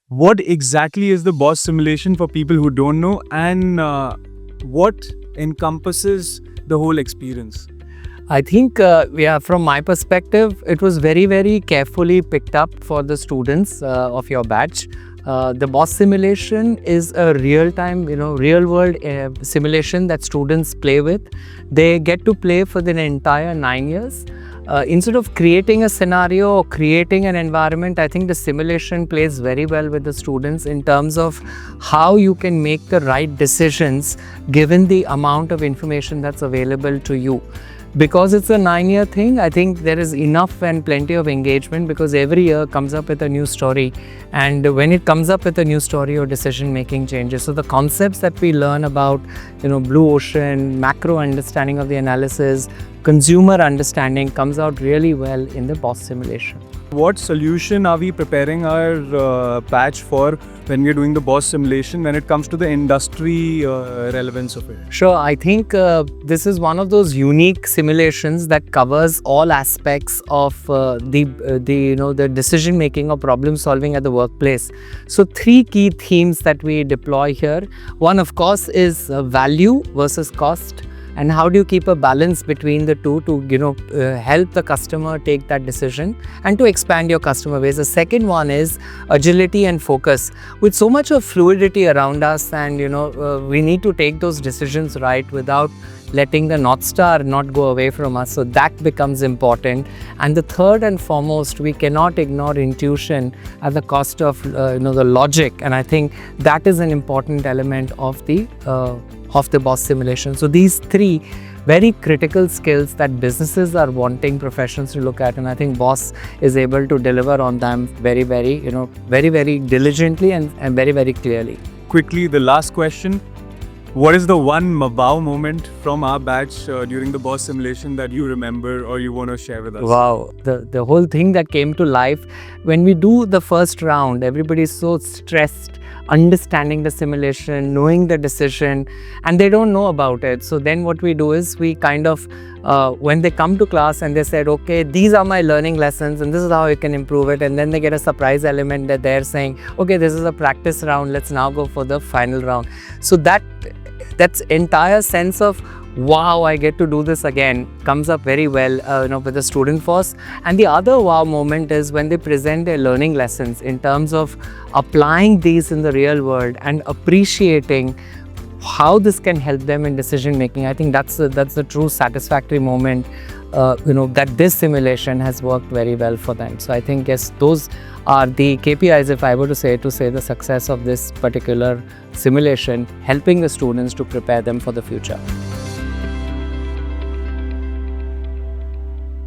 What exactly is the boss simulation for people who don't know, and what encompasses the whole experience? I think, from my perspective, it was very, very carefully picked up for the students of your batch. The boss simulation is a real-time, real-world simulation that students play with. They get to play for the entire 9 years. Instead of creating a scenario or creating an environment, I think the simulation plays very well with the students in terms of how you can make the right decisions given the amount of information that's available to you. Because it's a 9-year thing, I think there is enough and plenty of engagement, because every year comes up with a new story, and when it comes up with a new story, your decision making changes. So the concepts that we learn about, blue ocean, macro understanding of the analysis, consumer understanding comes out really well in the boss simulation. What solution are we preparing our batch for when we're doing the boss simulation when it comes to the industry relevance of it? Sure, I think this is one of those unique simulations that covers all aspects of the decision making or problem solving at the workplace. So 3 key themes that we deploy here. One, of course, is value versus cost. And how do you keep a balance between the two to help the customer take that decision and to expand your customer base. The second one is agility and focus. With so much of fluidity around us, and we need to take those decisions right without letting the North Star not go away from us. So that becomes important. And the third and foremost, we cannot ignore intuition at the cost of the logic. And I think that is an important element of the boss simulation. So these 3 very critical skills that businesses are wanting professionals to look at, and I think boss is able to deliver on them very, very, very, very diligently and very, very clearly. Quickly, the last question. What is the one wow moment from our batch during the boss simulation that you remember or you want to share with us? Wow, the whole thing that came to life when we do the first round, everybody's so stressed, understanding the simulation, knowing the decision, and they don't know about it. So then what we do is we kind of, when they come to class and they said, okay, these are my learning lessons and this is how you can improve it. And then they get a surprise element that they're saying, okay, this is a practice round, let's now go for the final round. So that's entire sense of, wow, I get to do this again, comes up very well with the student force. And the other wow moment is when they present their learning lessons in terms of applying these in the real world and appreciating how this can help them in decision making. I think that's the true satisfactory moment, that this simulation has worked very well for them. So I think, yes, those are the KPIs, if I were to say the success of this particular simulation, helping the students to prepare them for the future.